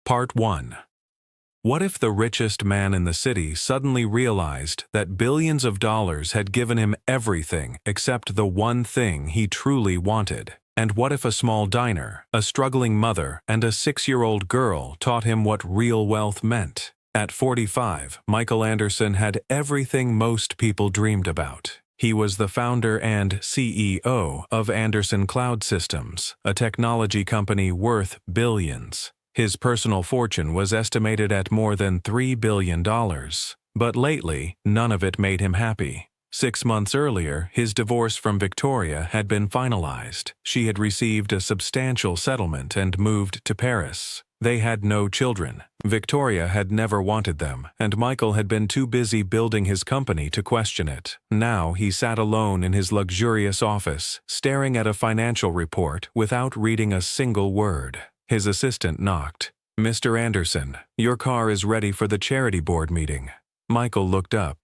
Part 1. What if the richest man in the city suddenly realized that billions of dollars had given him everything except the one thing he truly wanted? And what if a small diner, a struggling mother, and a 6-year-old girl taught him what real wealth meant? At 45, Michael Anderson had everything most people dreamed about. He was the founder and CEO of Anderson Cloud Systems, a technology company worth billions. His personal fortune was estimated at more than $3 billion. But lately, none of it made him happy. 6 months earlier, his divorce from Victoria had been finalized. She had received a substantial settlement and moved to Paris. They had no children. Victoria had never wanted them, and Michael had been too busy building his company to question it. Now he sat alone in his luxurious office, staring at a financial report without reading a single word. His assistant knocked. "Mr. Anderson, your car is ready for the charity board meeting." Michael looked up.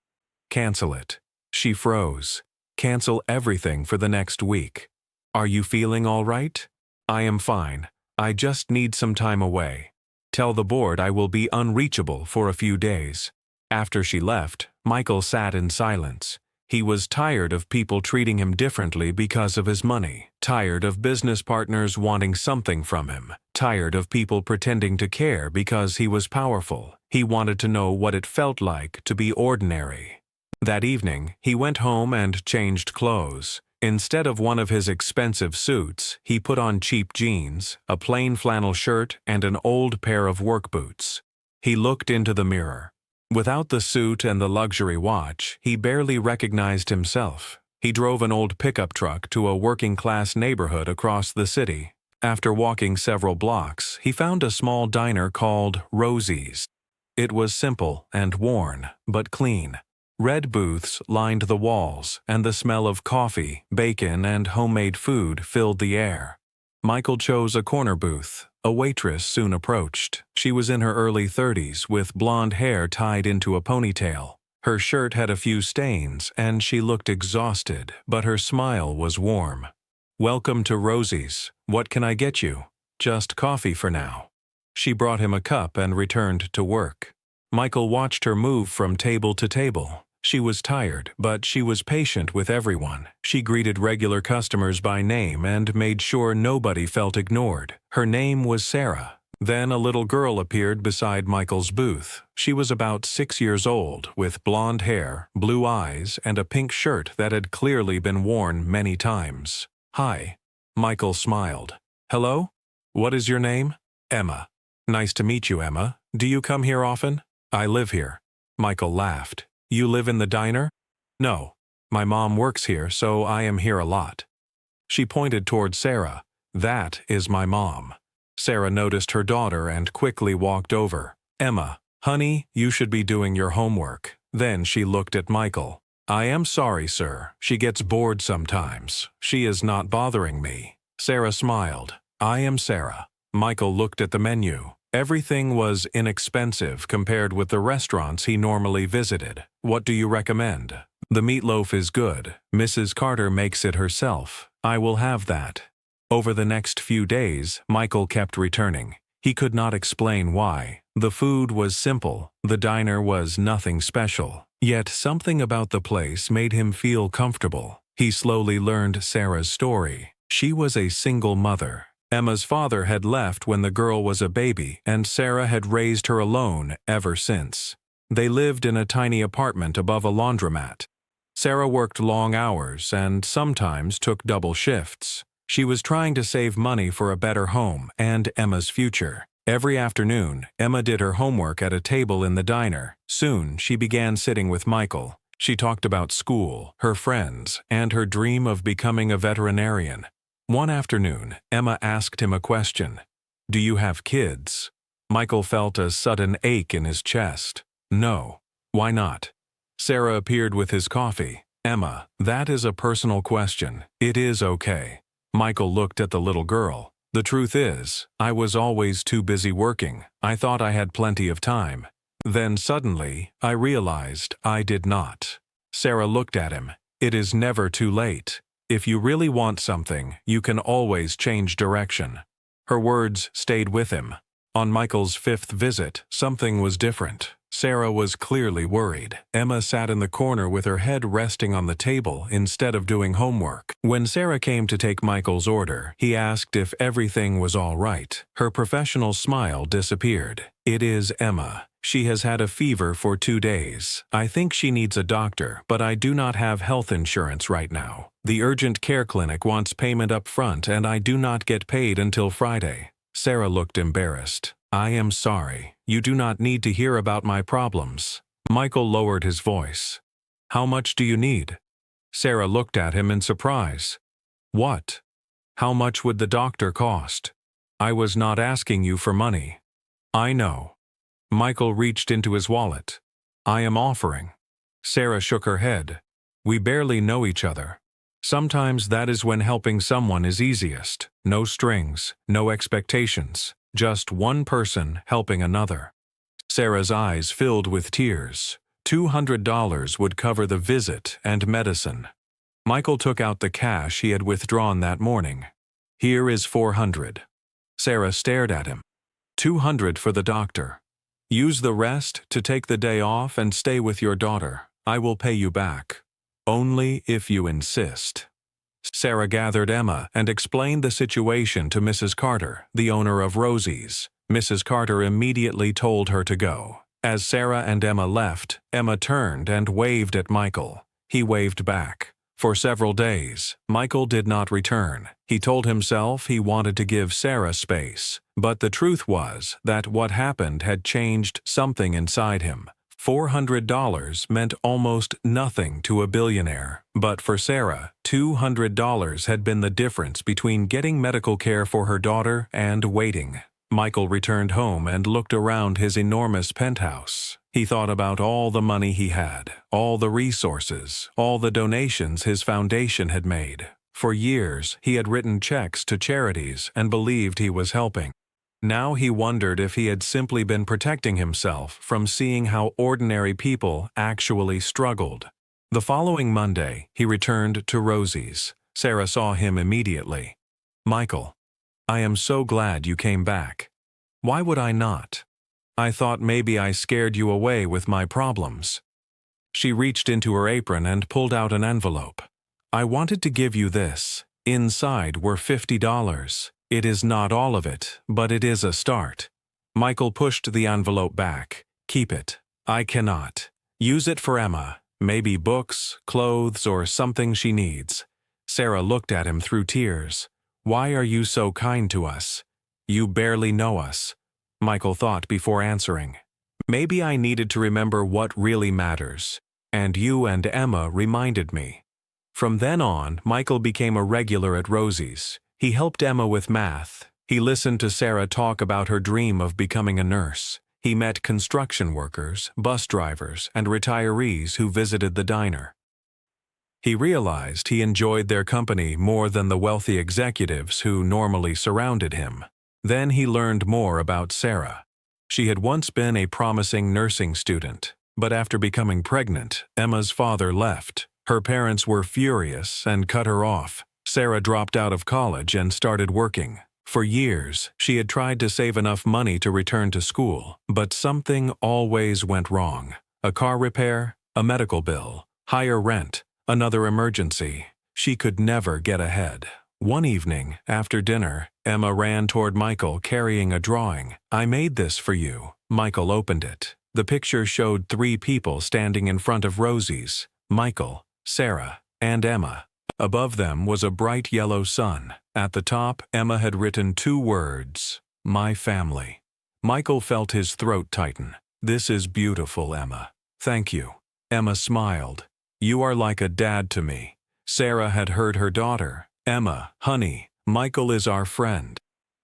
"Cancel it." She froze. "Cancel everything for the next week." "Are you feeling all right?" "I am fine. I just need some time away. Tell the board I will be unreachable for a few days." After she left, Michael sat in silence. He was tired of people treating him differently because of his money, tired of business partners wanting something from him, tired of people pretending to care because he was powerful. He wanted to know what it felt like to be ordinary. That evening, he went home and changed clothes. Instead of one of his expensive suits, he put on cheap jeans, a plain flannel shirt, and an old pair of work boots. He looked into the mirror. Without the suit and the luxury watch, he barely recognized himself. He drove an old pickup truck to a working-class neighborhood across the city. After walking several blocks, he found a small diner called Rosie's. It was simple and worn, but clean. Red booths lined the walls, and the smell of coffee, bacon, and homemade food filled the air. Michael chose a corner booth. A waitress soon approached. She was in her early 30s, with blonde hair tied into a ponytail. Her shirt had a few stains, and she looked exhausted, but her smile was warm. "Welcome to Rosie's. What can I get you?" "Just coffee for now." She brought him a cup and returned to work. Michael watched her move from table to table. She was tired, but she was patient with everyone. She greeted regular customers by name and made sure nobody felt ignored. Her name was Sarah. Then a little girl appeared beside Michael's booth. She was about 6 years old, with blonde hair, blue eyes, and a pink shirt that had clearly been worn many times. "Hi." Michael smiled. "Hello? What is your name?" "Emma." "Nice to meet you, Emma. Do you come here often?" "I live here." Michael laughed. "You live in the diner?" "No. My mom works here, so I am here a lot." She pointed toward Sarah. "That is my mom." Sarah noticed her daughter and quickly walked over. "Emma, honey, you should be doing your homework." Then she looked at Michael. "I am sorry, sir. She gets bored sometimes. She is not bothering me." Sarah smiled. "I am Sarah." Michael looked at the menu. Everything was inexpensive compared with the restaurants he normally visited. "What do you recommend?" "The meatloaf is good. Mrs. Carter makes it herself." "I will have that." Over the next few days, Michael kept returning. He could not explain why. The food was simple. The diner was nothing special. Yet something about the place made him feel comfortable. He slowly learned Sarah's story. She was a single mother. Emma's father had left when the girl was a baby, and Sarah had raised her alone ever since. They lived in a tiny apartment above a laundromat. Sarah worked long hours and sometimes took double shifts. She was trying to save money for a better home and Emma's future. Every afternoon, Emma did her homework at a table in the diner. Soon, she began sitting with Michael. She talked about school, her friends, and her dream of becoming a veterinarian. One afternoon, Emma asked him a question. "Do you have kids?" Michael felt a sudden ache in his chest. "No." "Why not?" Sarah appeared with his coffee. "Emma, that is a personal question. It is okay." Michael looked at the little girl. "The truth is, I was always too busy working. I thought I had plenty of time. Then suddenly, I realized I did not." Sarah looked at him. "It is never too late. If you really want something, you can always change direction." Her words stayed with him. On Michael's fifth visit, something was different. Sarah was clearly worried. Emma sat in the corner with her head resting on the table instead of doing homework. When Sarah came to take Michael's order, he asked if everything was all right. Her professional smile disappeared. "It is Emma. She has had a fever for 2 days. I think she needs a doctor, but I do not have health insurance right now. The urgent care clinic wants payment up front and I do not get paid until Friday." Sarah looked embarrassed. "I am sorry. You do not need to hear about my problems." Michael lowered his voice. "How much do you need?" Sarah looked at him in surprise. "What? How much would the doctor cost?" "I was not asking you for money." "I know." Michael reached into his wallet. "I am offering." Sarah shook her head. "We barely know each other." Sometimes that is when helping someone is easiest. No strings, no expectations, just one person helping another. Sarah's eyes filled with tears. $200 would cover the visit and medicine. Michael took out the cash he had withdrawn that morning. "Here is $400. Sarah stared at him. "200 for the doctor. Use the rest to take the day off and stay with your daughter. I will pay you back. Only if you insist." Sarah gathered Emma and explained the situation to Mrs. Carter, the owner of Rosie's. Mrs. Carter immediately told her to go. As Sarah and Emma left, Emma turned and waved at Michael. He waved back. For several days, Michael did not return. He told himself he wanted to give Sarah space, but the truth was that what happened had changed something inside him. $400 meant almost nothing to a billionaire, but for Sarah, $200 had been the difference between getting medical care for her daughter and waiting. Michael returned home and looked around his enormous penthouse. He thought about all the money he had, all the resources, all the donations his foundation had made. For years, he had written checks to charities and believed he was helping. Now he wondered if he had simply been protecting himself from seeing how ordinary people actually struggled. The following Monday, he returned to Rosie's. Sarah saw him immediately. "Michael, I am so glad you came back." "Why would I not? I thought maybe I scared you away with my problems." She reached into her apron and pulled out an envelope. "I wanted to give you this. Inside were $50. It is not all of it, but it is a start." Michael pushed the envelope back. "Keep it. I cannot. Use it for Emma. Maybe books, clothes, or something she needs." Sarah looked at him through tears. "Why are you so kind to us? You barely know us." Michael thought before answering. "Maybe I needed to remember what really matters. And you and Emma reminded me." From then on, Michael became a regular at Rosie's. He helped Emma with math. He listened to Sarah talk about her dream of becoming a nurse. He met construction workers, bus drivers, and retirees who visited the diner. He realized he enjoyed their company more than the wealthy executives who normally surrounded him. Then he learned more about Sarah. She had once been a promising nursing student, but after becoming pregnant, Emma's father left. Her parents were furious and cut her off. Sarah dropped out of college and started working. For years, she had tried to save enough money to return to school, but something always went wrong. A car repair, a medical bill, higher rent, another emergency. She could never get ahead. One evening, after dinner, Emma ran toward Michael carrying a drawing. "I made this for you." Michael opened it. The picture showed 3 people standing in front of Rosie's: Michael, Sarah, and Emma. Above them was a bright yellow sun. At the top, Emma had written 2 words: "My family." Michael felt his throat tighten. "This is beautiful, Emma. Thank you." Emma smiled. "You are like a dad to me." Sarah had heard her daughter. "Emma, honey, Michael is our friend."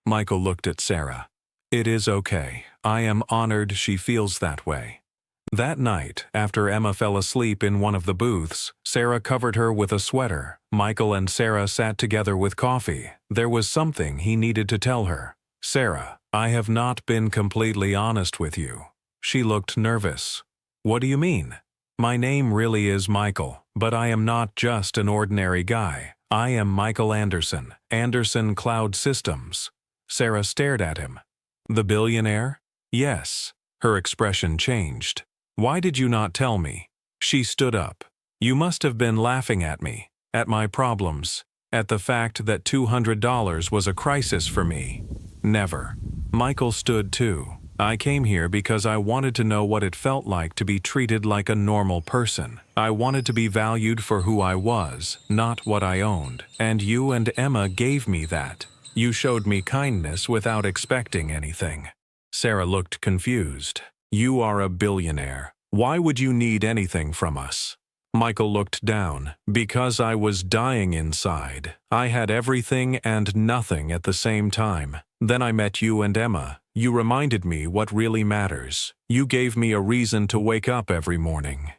Michael looked at Sarah. "It is okay. I am honored she feels that way." That night, after Emma fell asleep in one of the booths, Sarah covered her with a sweater. Michael and Sarah sat together with coffee. There was something he needed to tell her. "Sarah, I have not been completely honest with you." She looked nervous. "What do you mean?" "My name really is Michael, but I am not just an ordinary guy. I am Michael Anderson, Anderson Cloud Systems." Sarah stared at him. The billionaire? Yes. Her expression changed. Why did you not tell me? She stood up. You must have been laughing at me, at my problems, at the fact that $200 was a crisis for me. Never. Michael stood too. I came here because I wanted to know what it felt like to be treated like a normal person. I wanted to be valued for who I was, not what I owned. And you and Emma gave me that. You showed me kindness without expecting anything. Sarah looked confused. You are a billionaire. Why would you need anything from us? Michael looked down. Because I was dying inside. I had everything and nothing at the same time. Then I met you and Emma. You reminded me what really matters. You gave me a reason to wake up every morning.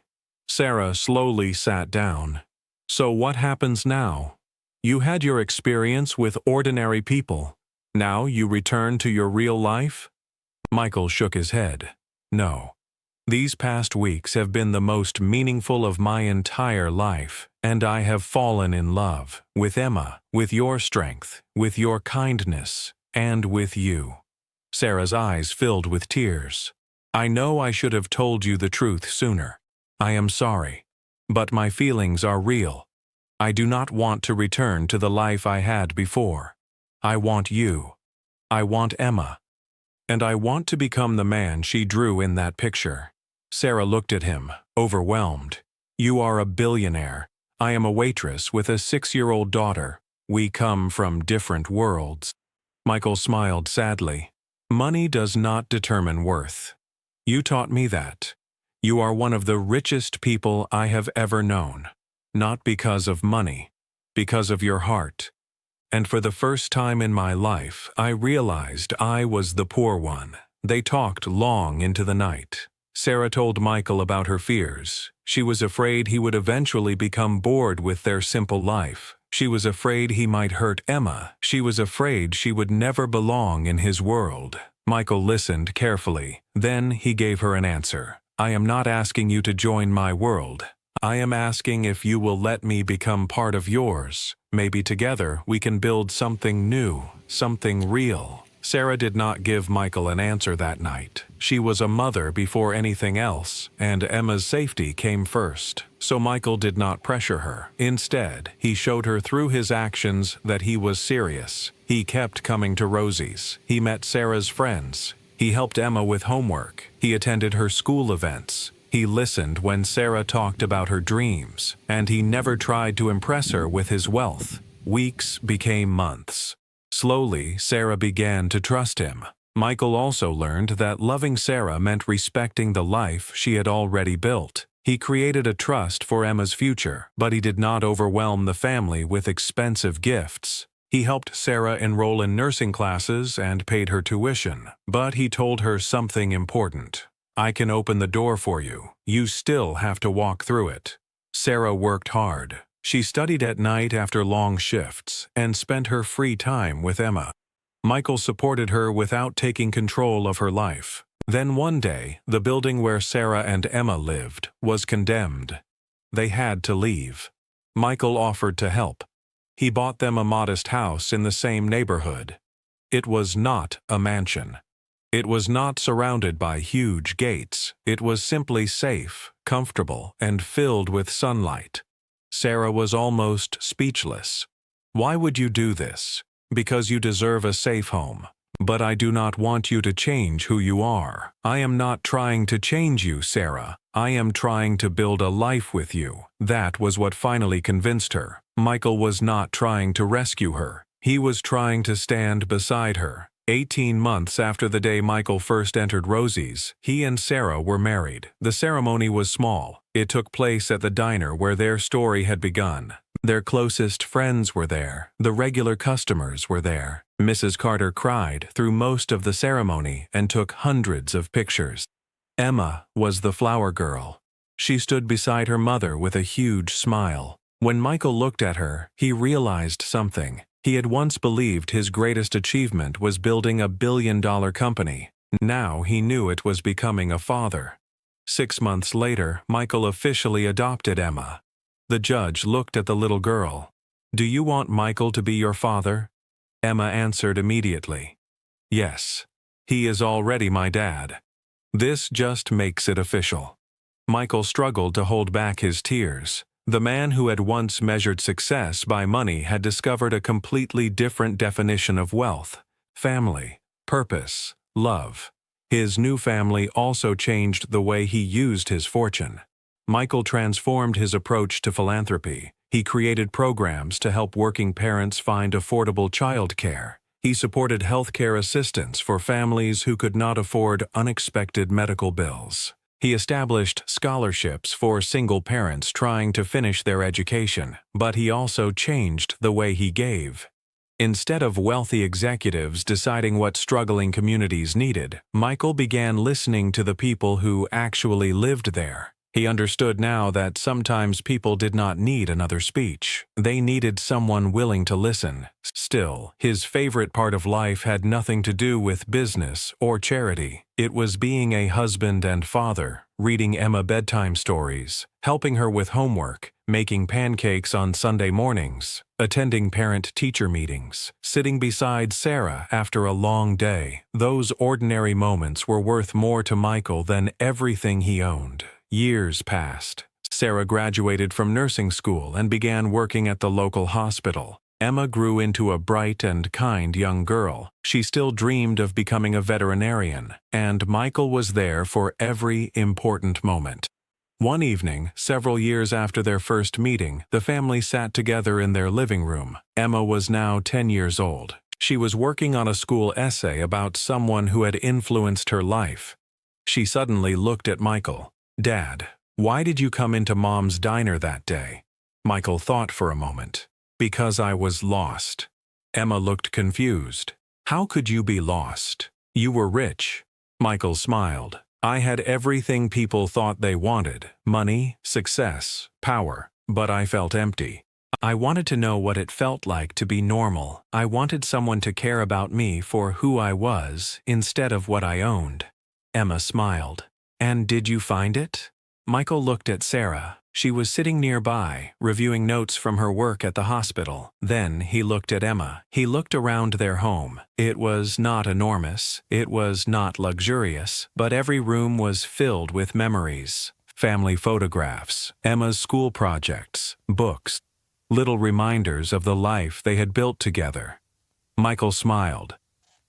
Sarah slowly sat down. So what happens now? You had your experience with ordinary people. Now you return to your real life? Michael shook his head. No. These past weeks have been the most meaningful of my entire life, and I have fallen in love with Emma, with your strength, with your kindness, and with you. Sarah's eyes filled with tears. I know I should have told you the truth sooner. I am sorry. But my feelings are real. I do not want to return to the life I had before. I want you. I want Emma. And I want to become the man she drew in that picture. Sarah looked at him, overwhelmed. You are a billionaire. I am a waitress with a 6-year-old daughter. We come from different worlds. Michael smiled sadly. Money does not determine worth. You taught me that. You are one of the richest people I have ever known. Not because of money, because of your heart. And for the first time in my life, I realized I was the poor one. They talked long into the night. Sarah told Michael about her fears. She was afraid he would eventually become bored with their simple life. She was afraid he might hurt Emma. She was afraid she would never belong in his world. Michael listened carefully. Then he gave her an answer. I am not asking you to join my world. I am asking if you will let me become part of yours. Maybe together we can build something new, something real. Sarah did not give Michael an answer that night. She was a mother before anything else, and Emma's safety came first. So Michael did not pressure her. Instead, he showed her through his actions that he was serious. He kept coming to Rosie's. He met Sarah's friends. He helped Emma with homework. He attended her school events. He listened when Sarah talked about her dreams, and he never tried to impress her with his wealth. Weeks became months. Slowly, Sarah began to trust him. Michael also learned that loving Sarah meant respecting the life she had already built. He created a trust for Emma's future, but he did not overwhelm the family with expensive gifts. He helped Sarah enroll in nursing classes and paid her tuition, but he told her something important. I can open the door for you. You still have to walk through it. Sarah worked hard. She studied at night after long shifts and spent her free time with Emma. Michael supported her without taking control of her life. Then one day, the building where Sarah and Emma lived was condemned. They had to leave. Michael offered to help. He bought them a modest house in the same neighborhood. It was not a mansion. It was not surrounded by huge gates. It was simply safe, comfortable, and filled with sunlight. Sarah was almost speechless. Why would you do this? Because you deserve a safe home. But I do not want you to change who you are. I am not trying to change you, Sarah. I am trying to build a life with you. That was what finally convinced her. Michael was not trying to rescue her. He was trying to stand beside her. 18 months after the day Michael first entered Rosie's, he and Sarah were married. The ceremony was small. It took place at the diner where their story had begun. Their closest friends were there. The regular customers were there. Mrs. Carter cried through most of the ceremony and took hundreds of pictures. Emma was the flower girl. She stood beside her mother with a huge smile. When Michael looked at her, he realized something. He had once believed his greatest achievement was building a billion-dollar company. Now he knew it was becoming a father. 6 months later, Michael officially adopted Emma. The judge looked at the little girl. Do you want Michael to be your father? Emma answered immediately. Yes. He is already my dad. This just makes it official." Michael struggled to hold back his tears. The man who had once measured success by money had discovered a completely different definition of wealth: family, purpose, love. His new family also changed the way he used his fortune. Michael transformed his approach to philanthropy. He created programs to help working parents find affordable childcare. He supported healthcare assistance for families who could not afford unexpected medical bills. He established scholarships for single parents trying to finish their education, but he also changed the way he gave. Instead of wealthy executives deciding what struggling communities needed, Michael began listening to the people who actually lived there. He understood now that sometimes people did not need another speech. They needed someone willing to listen. Still, his favorite part of life had nothing to do with business or charity. It was being a husband and father, reading Emma bedtime stories, helping her with homework, making pancakes on Sunday mornings, attending parent-teacher meetings, sitting beside Sarah after a long day. Those ordinary moments were worth more to Michael than everything he owned. Years passed. Sarah graduated from nursing school and began working at the local hospital. Emma grew into a bright and kind young girl. She still dreamed of becoming a veterinarian, and Michael was there for every important moment. One evening, several years after their first meeting, the family sat together in their living room. Emma was now 10 years old. She was working on a school essay about someone who had influenced her life. She suddenly looked at Michael. "Dad, why did you come into Mom's diner that day?" Michael thought for a moment. "Because I was lost." Emma looked confused. "How could you be lost? You were rich." Michael smiled. "I had everything people thought they wanted: money, success, power, but I felt empty. I wanted to know what it felt like to be normal. I wanted someone to care about me for who I was instead of what I owned." Emma smiled. "And did you find it?" Michael looked at Sarah. She was sitting nearby, reviewing notes from her work at the hospital. Then he looked at Emma. He looked around their home. It was not enormous. It was not luxurious, but every room was filled with memories. Family photographs, Emma's school projects, books, little reminders of the life they had built together. Michael smiled.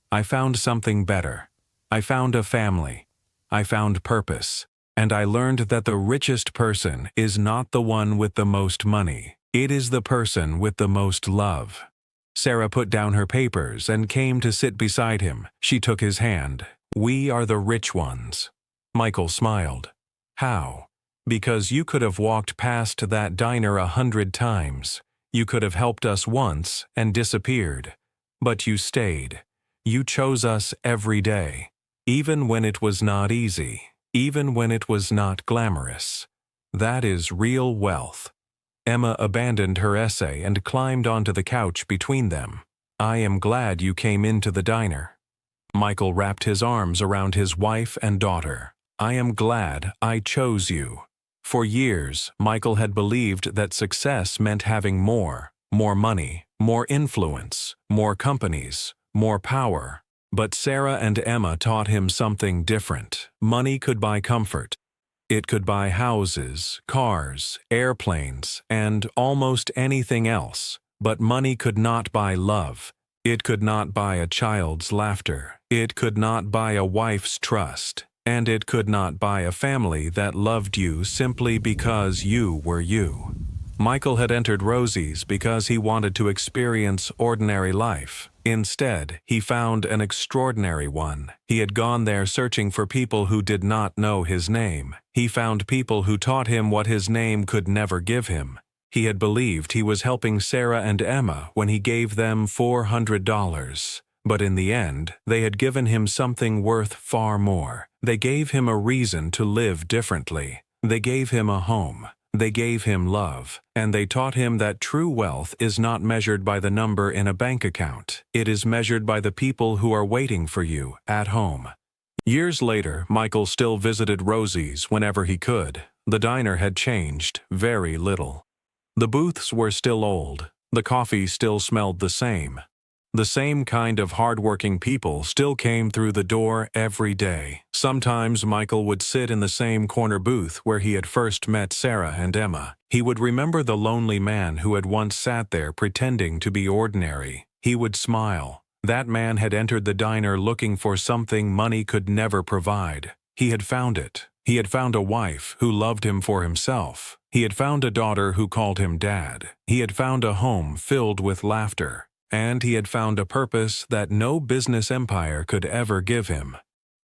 "I found something better. I found a family. I found purpose. And I learned that the richest person is not the one with the most money. It is the person with the most love." Sarah put down her papers and came to sit beside him. She took his hand. "We are the rich ones." Michael smiled. "How?" "Because you could have walked past that diner 100 times. You could have helped us once and disappeared. But you stayed. You chose us every day. Even when it was not easy. Even when it was not glamorous. That is real wealth." Emma abandoned her essay and climbed onto the couch between them. "I am glad you came into the diner." Michael wrapped his arms around his wife and daughter. "I am glad I chose you." For years, Michael had believed that success meant having more money, more influence, more companies, more power. But Sarah and Emma taught him something different. Money could buy comfort. It could buy houses, cars, airplanes, and almost anything else. But money could not buy love. It could not buy a child's laughter. It could not buy a wife's trust. And it could not buy a family that loved you simply because you were you. Michael had entered Rosie's because he wanted to experience ordinary life. Instead, he found an extraordinary one. He had gone there searching for people who did not know his name. He found people who taught him what his name could never give him. He had believed he was helping Sarah and Emma when he gave them $400. But in the end, they had given him something worth far more. They gave him a reason to live differently. They gave him a home. They gave him love, and they taught him that true wealth is not measured by the number in a bank account. It is measured by the people who are waiting for you at home. Years later, Michael still visited Rosie's whenever he could. The diner had changed very little. The booths were still old. The coffee still smelled the same. The same kind of hardworking people still came through the door every day. Sometimes Michael would sit in the same corner booth where he had first met Sarah and Emma. He would remember the lonely man who had once sat there pretending to be ordinary. He would smile. That man had entered the diner looking for something money could never provide. He had found it. He had found a wife who loved him for himself. He had found a daughter who called him Dad. He had found a home filled with laughter. And he had found a purpose that no business empire could ever give him.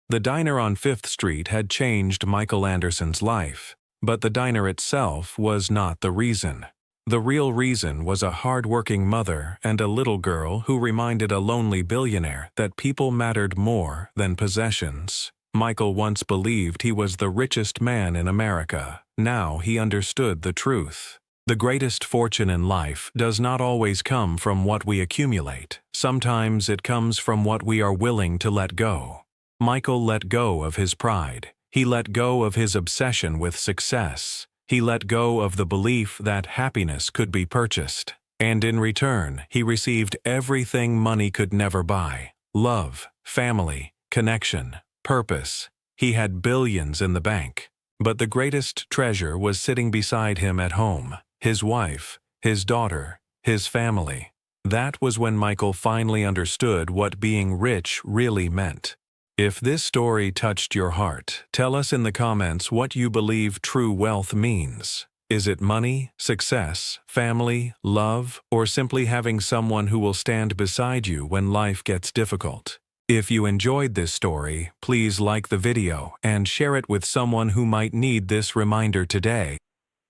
The diner on 5th Street had changed Michael Anderson's life, but the diner itself was not the reason. The real reason was a hard-working mother and a little girl who reminded a lonely billionaire that people mattered more than possessions. Michael once believed he was the richest man in America. Now he understood the truth. The greatest fortune in life does not always come from what we accumulate. Sometimes it comes from what we are willing to let go. Michael let go of his pride. He let go of his obsession with success. He let go of the belief that happiness could be purchased. And in return, he received everything money could never buy: love, family, connection, purpose. He had billions in the bank. But the greatest treasure was sitting beside him at home. His wife, his daughter, his family. That was when Michael finally understood what being rich really meant. If this story touched your heart, tell us in the comments what you believe true wealth means. Is it money, success, family, love, or simply having someone who will stand beside you when life gets difficult? If you enjoyed this story, please like the video and share it with someone who might need this reminder today.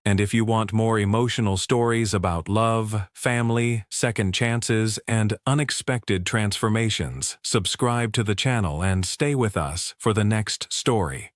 And if you want more emotional stories about love, family, second chances, and unexpected transformations, subscribe to the channel and stay with us for the next story.